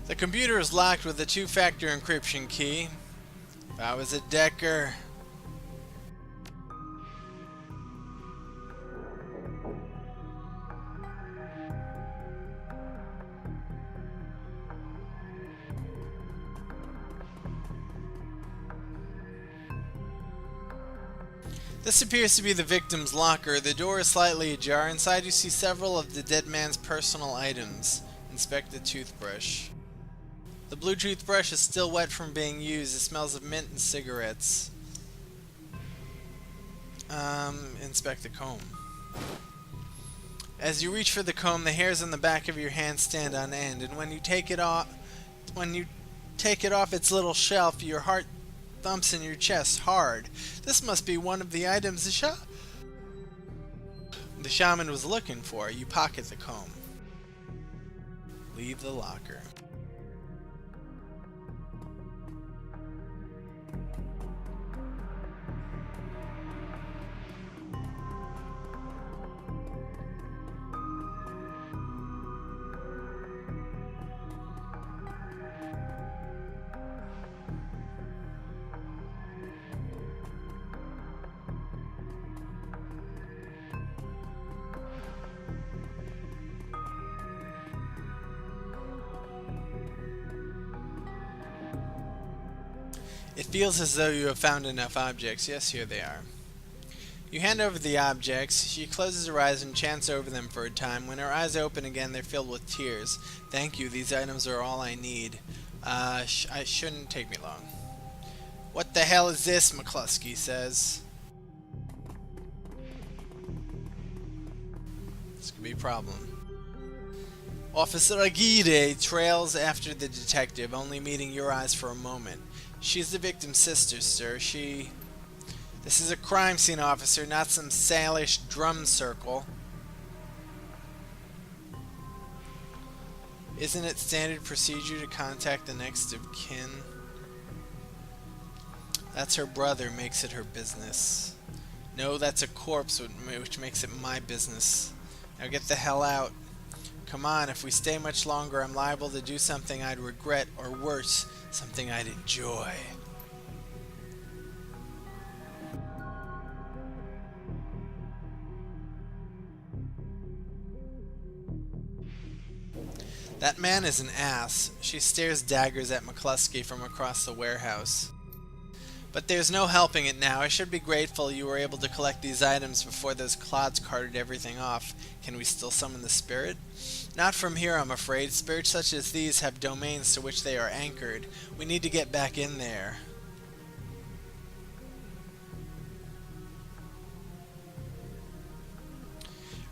The computer is locked with a two-factor encryption key. If I was a Decker... This appears to be the victim's locker. The door is slightly ajar. Inside you see several of the dead man's personal items. Inspect the toothbrush. The blue toothbrush is still wet from being used. It smells of mint and cigarettes. Inspect the comb. As you reach for the comb, the hairs on the back of your hand stand on end, and when you take it off its little shelf, your heart thumps in your chest hard. This must be one of the items the shaman was looking for. You pocket the comb. Leave the locker. It feels as though you have found enough objects. Yes, here they are. You hand over the objects. She closes her eyes and chants over them for a time. When her eyes open again, they're filled with tears. Thank you. These items are all I need. It shouldn't take me long. What the hell is this? McCluskey says. This could be a problem. Officer Aguirre trails after the detective, only meeting your eyes for a moment. She's the victim's sister, sir. This is a crime scene, officer, not some Salish drum circle. Isn't it standard procedure to contact the next of kin? That's her brother, makes it her business. No, that's a corpse, which makes it my business. Now get the hell out. Come on, if we stay much longer, I'm liable to do something I'd regret, or worse, something I'd enjoy. That man is an ass. She stares daggers at McCluskey from across the warehouse. But there's no helping it now. I should be grateful you were able to collect these items before those clods carted everything off. Can we still summon the spirit? Not from here, I'm afraid. Spirits such as these have domains to which they are anchored. We need to get back in there.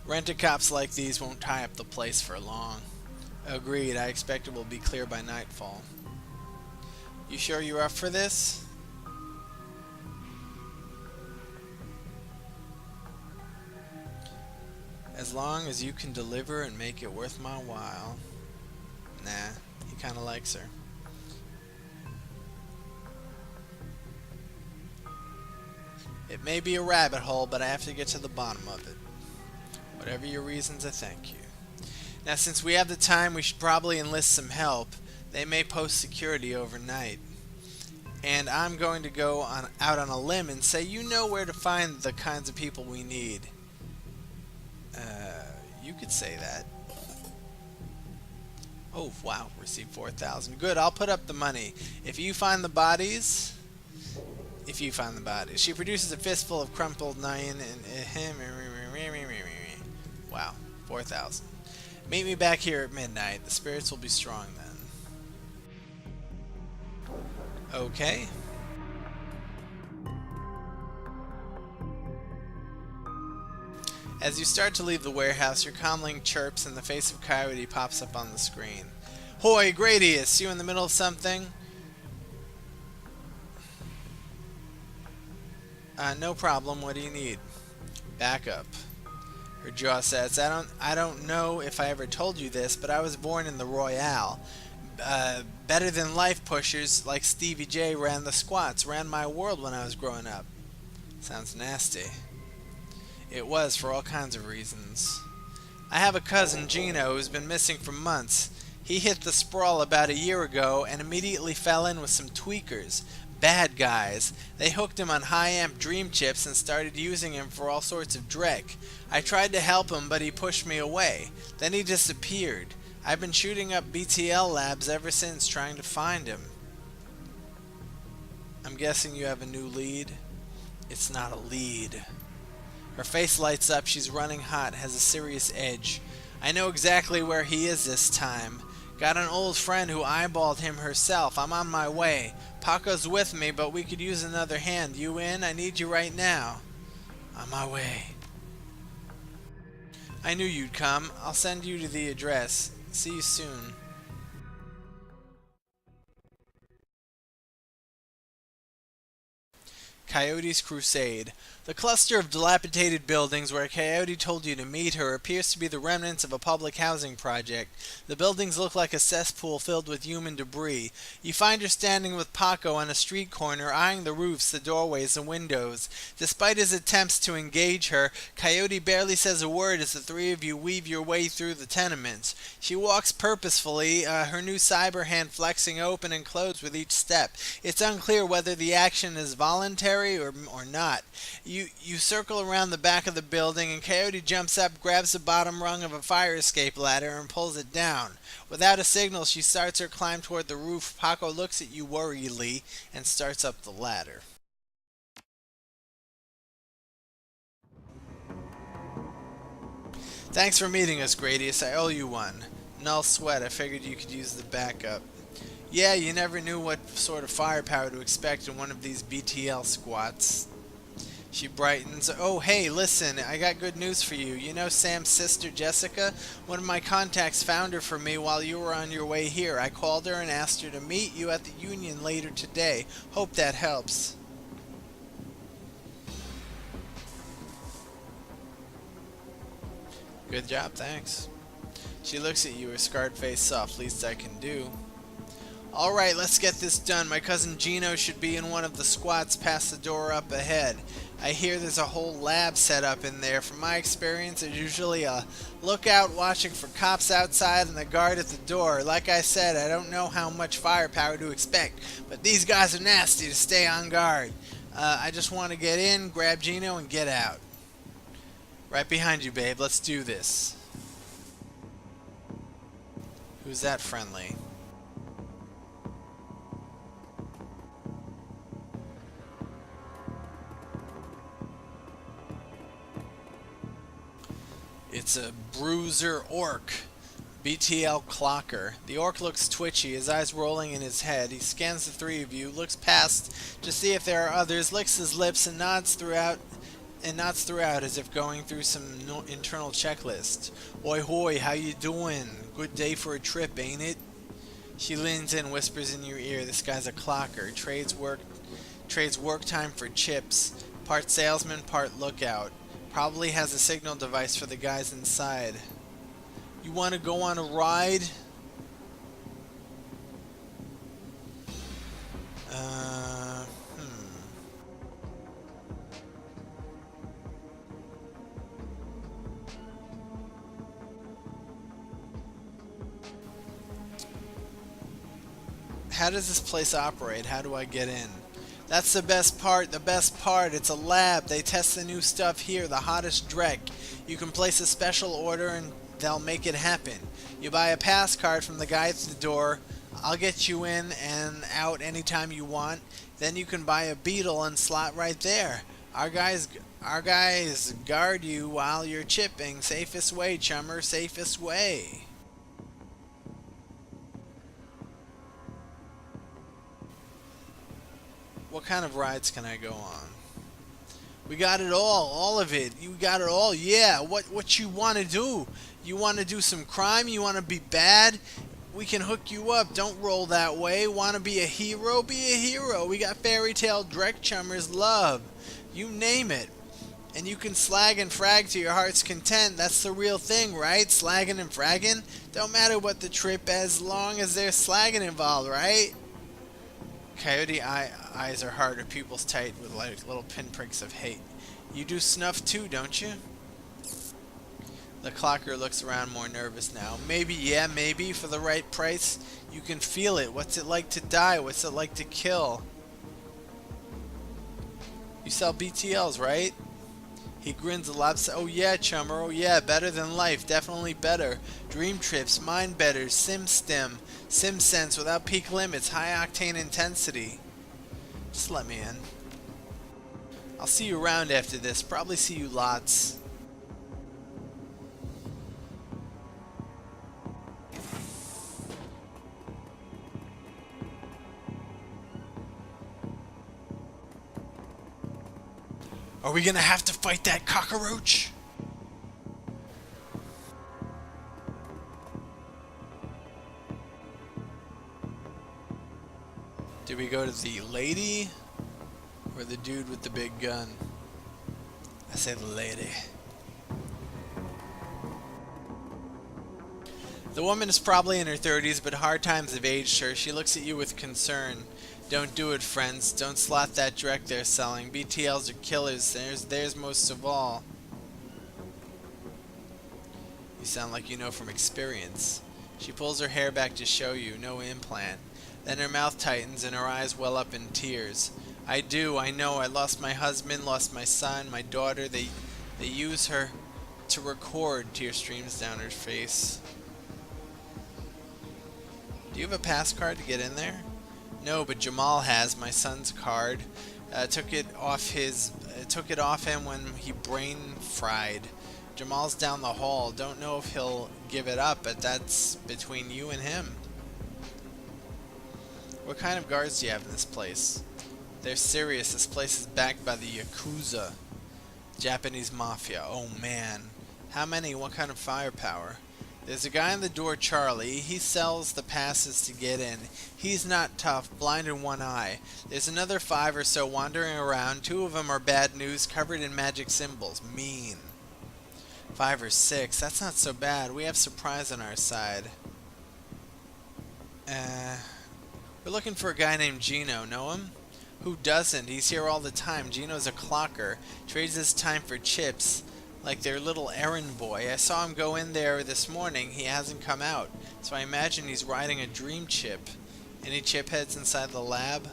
Rent-a-cops like these won't tie up the place for long. Agreed. I expect it will be clear by nightfall. You sure you're up for this? As long as you can deliver and make it worth my while. Nah, he kinda likes her. It may be a rabbit hole, but I have to get to the bottom of it. Whatever your reasons, I thank you. Now, since we have the time, we should probably enlist some help. They may post security overnight. And I'm going to go out on a limb and say you know where to find the kinds of people we need. You could say that. Oh, wow. Received 4,000. Good, I'll put up the money. If you find the bodies... She produces a fistful of crumpled nine and... Wow. 4,000. Meet me back here at midnight. The spirits will be strong then. Okay. As you start to leave the warehouse, your comlink chirps and the face of Coyote pops up on the screen. Hoy, Gradius, you in the middle of something? No problem. What do you need? Backup. Her jaw says, I don't know if I ever told you this, but I was born in the Royale. Better than life pushers like Stevie J ran the squats, ran my world when I was growing up. Sounds nasty. It was, for all kinds of reasons. I have a cousin, Gino, who's been missing for months. He hit the sprawl about a year ago and immediately fell in with some tweakers. Bad guys. They hooked him on high-amp dream chips and started using him for all sorts of dreck. I tried to help him, but he pushed me away. Then he disappeared. I've been shooting up BTL labs ever since, trying to find him. I'm guessing you have a new lead? It's not a lead. Her face lights up. She's running hot, has a serious edge. I know exactly where he is this time. Got an old friend who eyeballed him herself. I'm on my way. Paco's with me, but we could use another hand. You in? I need you right now. On my way. I knew you'd come. I'll send you to the address. See you soon. Coyote's Crusade. The cluster of dilapidated buildings where Coyote told you to meet her appears to be the remnants of a public housing project. The buildings look like a cesspool filled with human debris. You find her standing with Paco on a street corner, eyeing the roofs, the doorways, and windows. Despite his attempts to engage her, Coyote barely says a word as the three of you weave your way through the tenements. She walks purposefully, her new cyber hand flexing open and closed with each step. It's unclear whether the action is voluntary or not. You circle around the back of the building, and Coyote jumps up, grabs the bottom rung of a fire escape ladder, and pulls it down. Without a signal, she starts her climb toward the roof. Paco looks at you worriedly and starts up the ladder. Thanks for meeting us, Gradius. I owe you one. Null sweat. I figured you could use the backup. Yeah, you never knew what sort of firepower to expect in one of these BTL squats. She brightens. Oh, hey, listen, I got good news for you. You know Sam's sister, Jessica? One of my contacts found her for me while you were on your way here. I called her and asked her to meet you at the Union later today. Hope that helps. Good job, thanks. She looks at you, her scarred face soft. Least I can do. Alright, let's get this done. My cousin Gino should be in one of the squats past the door up ahead. I hear there's a whole lab set up in there. From my experience, there's usually a lookout watching for cops outside and the guard at the door. Like I said, I don't know how much firepower to expect, but these guys are nasty to stay on guard. I just want to get in, grab Gino, and get out. Right behind you, babe. Let's do this. Who's that friendly? It's a bruiser orc. BTL Clocker. The orc looks twitchy, his eyes rolling in his head. He scans the three of you, looks past to see if there are others, licks his lips, and nods throughout as if going through some internal checklist. Oi hoy, how you doing? Good day for a trip, ain't it? She leans in, whispers in your ear. This guy's a clocker. Trades work time for chips. Part salesman, part lookout. Probably has a signal device for the guys inside. You want to go on a ride? How does this place operate? How do I get in? That's the best part, It's a lab. They test the new stuff here, the hottest dreck. You can place a special order and they'll make it happen. You buy a pass card from the guy at the door. I'll get you in and out anytime you want. Then you can buy a beetle and slot right there. Our guys guard you while you're chipping. Safest way, chummer, safest way. What kind of rides can I go on? We got it all of it. You got it all, yeah. What you want to do? You want to do some crime? You want to be bad? We can hook you up. Don't roll that way. Want to be a hero? Be a hero. We got fairy tale dreck chummers love. You name it. And you can slag and frag to your heart's content. That's the real thing, right? Slagging and fragging? Don't matter what the trip as long as there's slagging involved, right? Coyote eyes are hard, her pupils tight with like little pinpricks of hate. You do snuff too, don't you? The clocker looks around more nervous now. Maybe, yeah, maybe, for the right price. You can feel it. What's it like to die? What's it like to kill? You sell BTLs, right? He grins a lot. Oh yeah, chummer. Oh yeah, better than life. Definitely better. Dream trips, mind betters, SimStim, SimSense without peak limits, high octane intensity. Just let me in. I'll see you around after this. Probably see you lots. Are we gonna have to fight that cockroach? Do we go to the lady or the dude with the big gun? I say the lady. The woman is probably in her 30s, but hard times have aged her. She looks at you with concern. Don't do it, friends. Don't slot that direct they're selling. BTLs are killers. Theirs most of all. You sound like you know from experience. She pulls her hair back to show you. No implant. Then her mouth tightens and her eyes well up in tears. I do. I know. I lost my husband, lost my son, my daughter. They use her to record. Tear streams down her face. Do you have a pass card to get in there? No, but Jamal has. My son's card. Took it off him when he brain fried. Jamal's down the hall. Don't know if he'll give it up, but that's between you and him. What kind of guards do you have in this place? They're serious. This place is backed by the Yakuza. Japanese Mafia. Oh man. How many? What kind of firepower? There's a guy on the door, Charlie. He sells the passes to get in. He's not tough, blind in one eye. There's another 5 or so wandering around. 2 of them are bad news, covered in magic symbols. Mean. 5 or 6. That's not so bad. We have surprise on our side. We're looking for a guy named Gino. Know him? Who doesn't? He's here all the time. Gino's a clocker. Trades his time for chips. Like their little errand boy. I saw him go in there this morning. He hasn't come out. So I imagine he's riding a dream chip. Any chip heads inside the lab?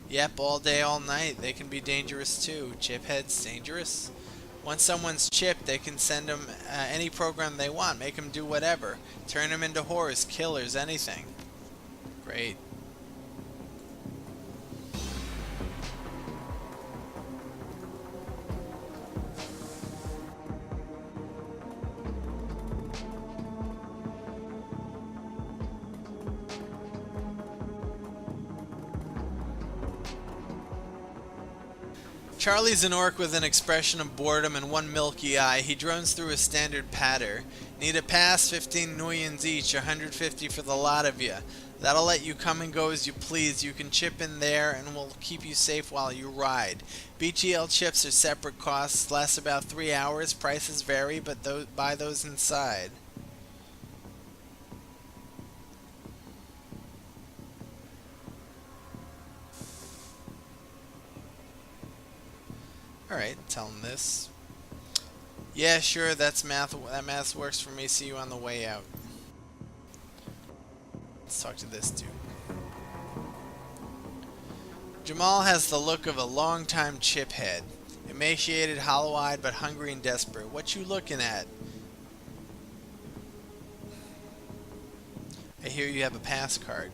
Yep, all day, all night. They can be dangerous too. Chip heads dangerous? Once someone's chipped, they can send them any program they want. Make them do whatever. Turn them into whores, killers, anything. Great. Charlie's an orc with an expression of boredom and one milky eye. He drones through a standard patter. Need a pass? 15 nuions each, 150 for the lot of you. That'll let you come and go as you please. You can chip in there and we'll keep you safe while you ride. BTL chips are separate costs, last about 3 hours. Prices vary, but buy those inside. Alright, tell him this. Yeah, sure, that's math. That math works for me. See you on the way out. Let's talk to this dude. Jamal has the look of a long-time chip head. Emaciated, hollow-eyed, but hungry and desperate. What you looking at? I hear you have a pass card.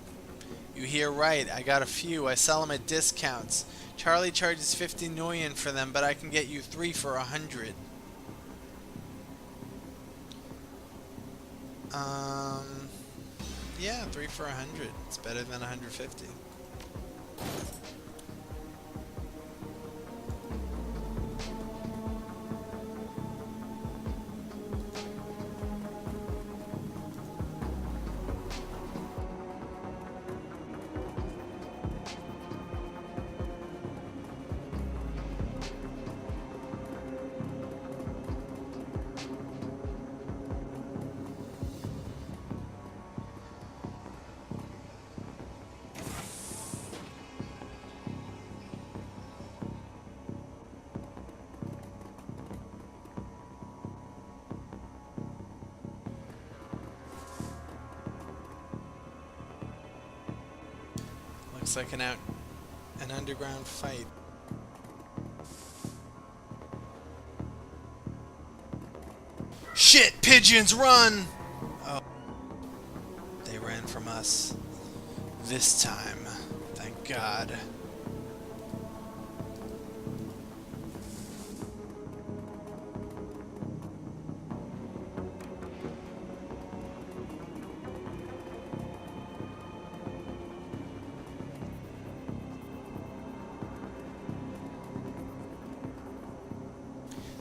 You hear right. I got a few. I sell them at discounts. Charlie charges 50 nuyen for them, but I can get you 3 for 100. Yeah, 3 for 100. It's better than 150. Looks like an underground fight. Shit! Pigeons, run! Oh. They ran from us. This time. Thank God.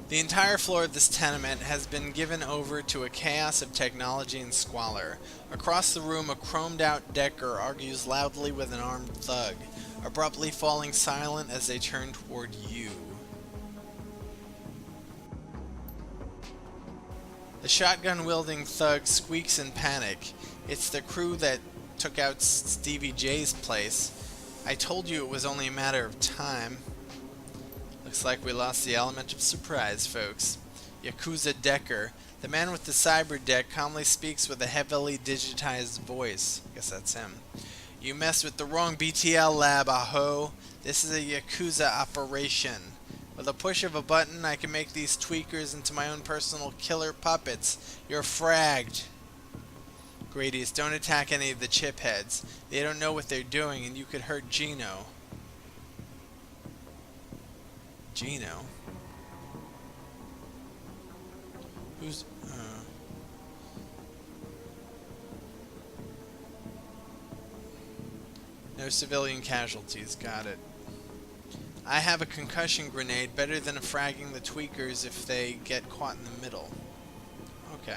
The entire floor of this tenement has been given over to a chaos of technology and squalor. Across the room, a chromed-out Decker argues loudly with an armed thug, abruptly falling silent as they turn toward you. The shotgun-wielding thug squeaks in panic. It's the crew that took out Stevie J's place. I told you it was only a matter of time. Looks like we lost the element of surprise, folks. Yakuza Decker, the man with the cyber deck, calmly speaks with a heavily digitized voice. Guess that's him. You messed with the wrong BTL lab, aho. This is a Yakuza operation. With a push of a button, I can make these tweakers into my own personal killer puppets. You're fragged. Gradius, don't attack any of the chip heads. They don't know what they're doing, and you could hurt Gino. Gino? Who's... No civilian casualties, got it. I have a concussion grenade, better than fragging the tweakers if they get caught in the middle. Okay.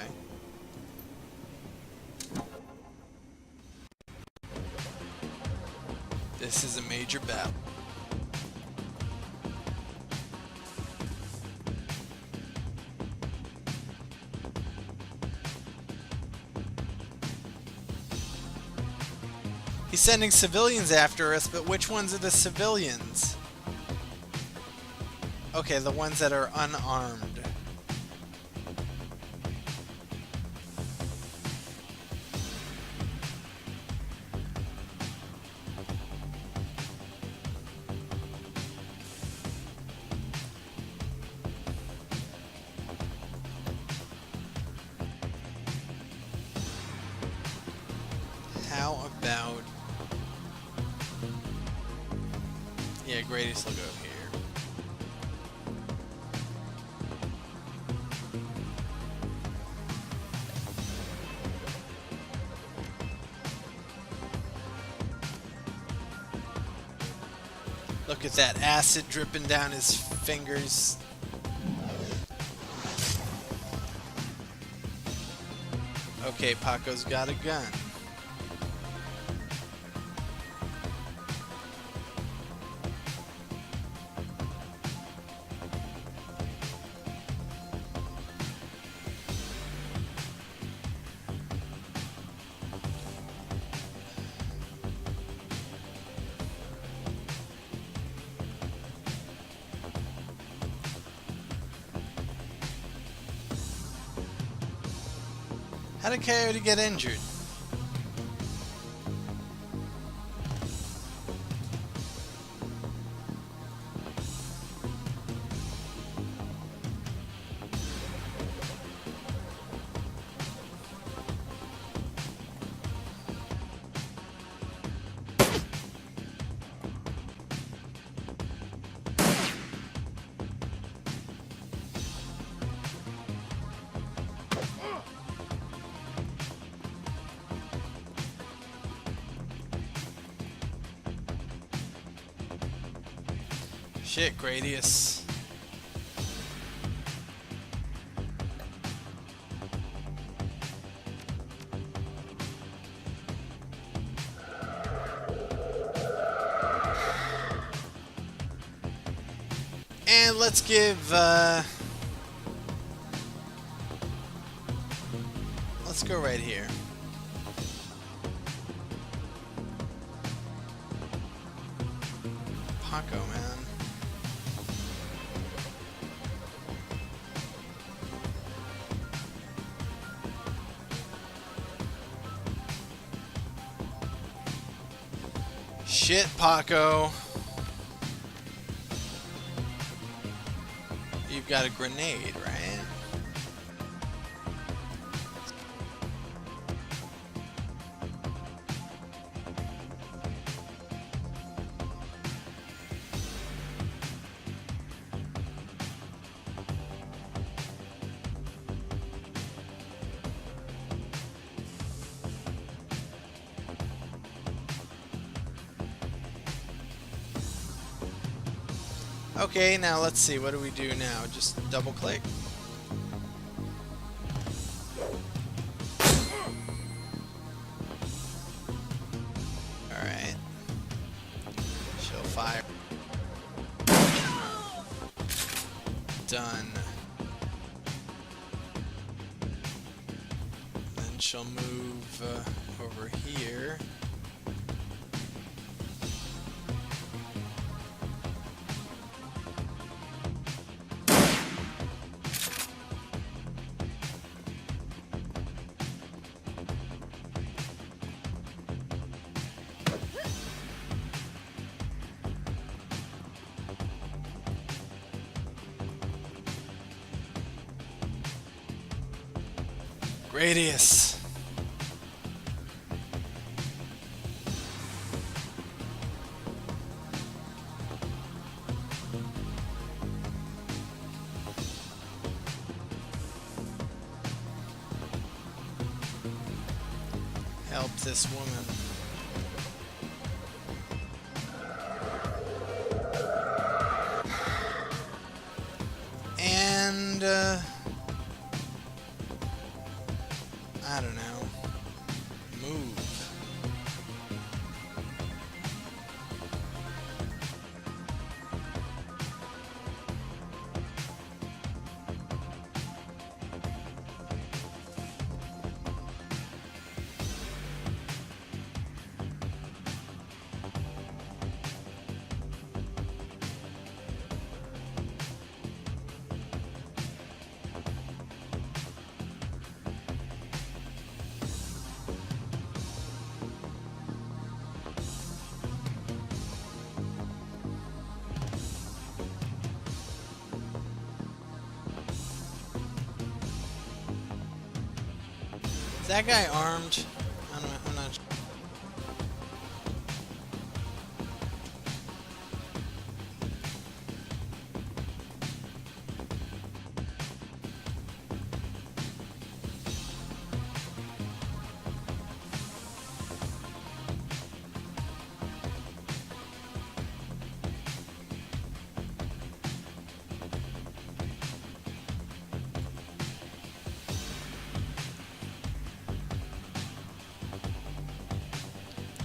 This is a major battle. He's sending civilians after us, but which ones are the civilians? Okay, the ones that are unarmed. How about... Yeah, Gradius will go here. Look at that acid dripping down his fingers. Okay, Paco's got a gun. How did Coyote get injured? Shit, Gradius. And let's give, let's go right here. Paco, man. Shit, Paco. You've got a grenade, right? Okay, now let's see. What do we do now? Just double click. Alright. She'll fire. Done. Then she'll move over here. Radius. Help this woman. And I don't know. Move. Is that guy armed? I'm not sure.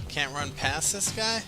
Can't run past this guy?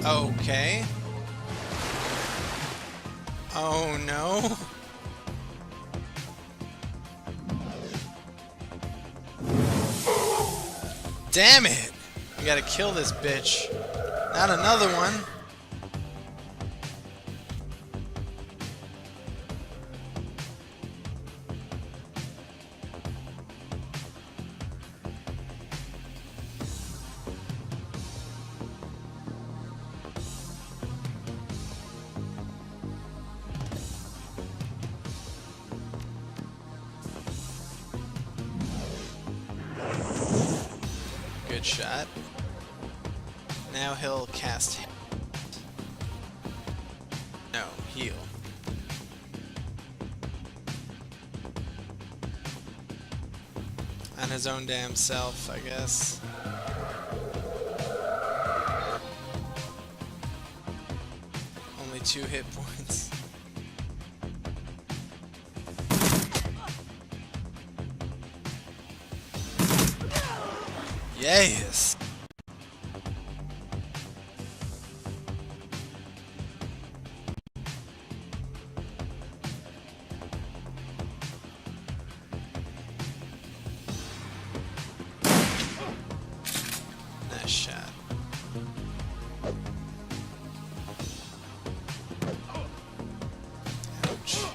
Okay. Oh no. Damn it! We gotta kill this bitch. Not another one. Good shot. Now he'll cast him. No, heal. On his own damn self, I guess. Only 2 hit points. Yes. Nice shot. Ouch.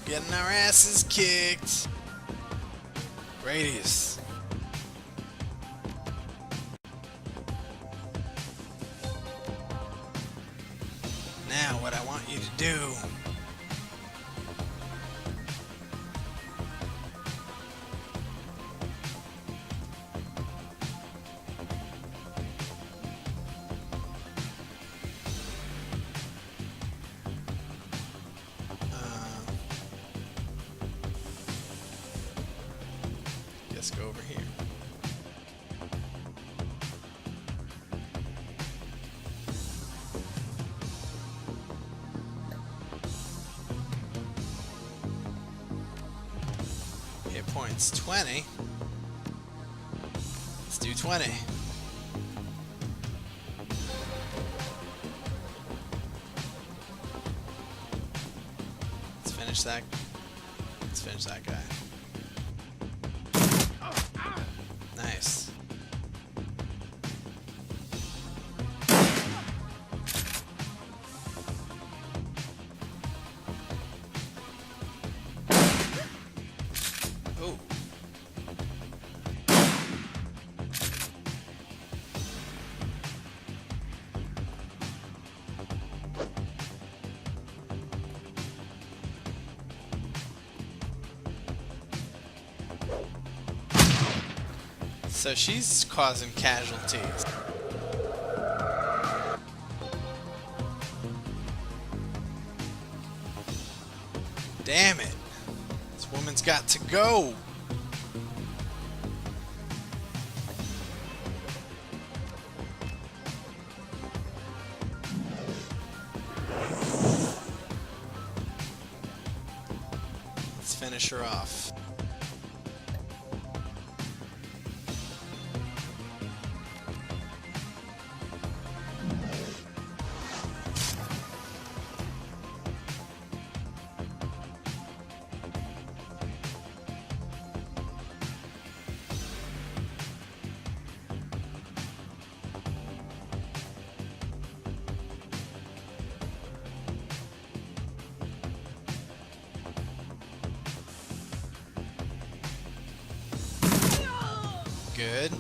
Getting our asses kicked. Radius. Now what I want you to do. Let's go over here. Hit points 20. Let's do 20. Let's finish that. Let's finish that guy. Nice. Oh. So she's causing casualties. Damn it. This woman's got to go. Let's finish her off. Good.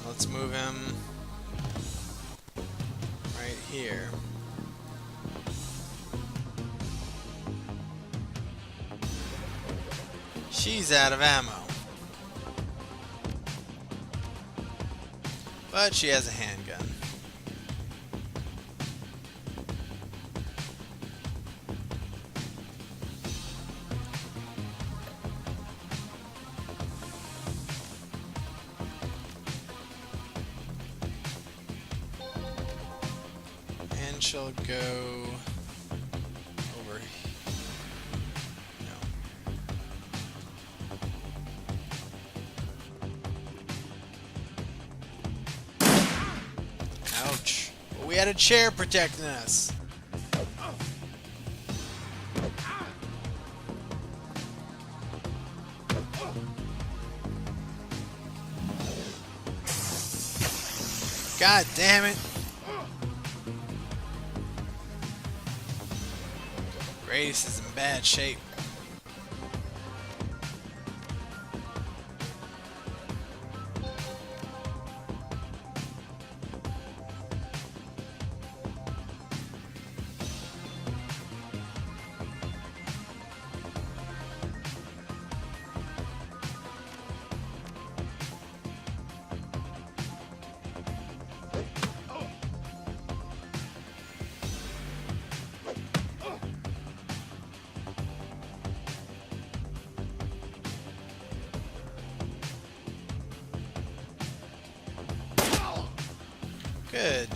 Let's move him right here. She's out of ammo. But she has a handgun. And she'll go over here. No. Ouch. But we had a chair protecting us. God damn it. Grace is in bad shape. Good.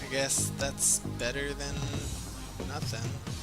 I guess that's better than nothing.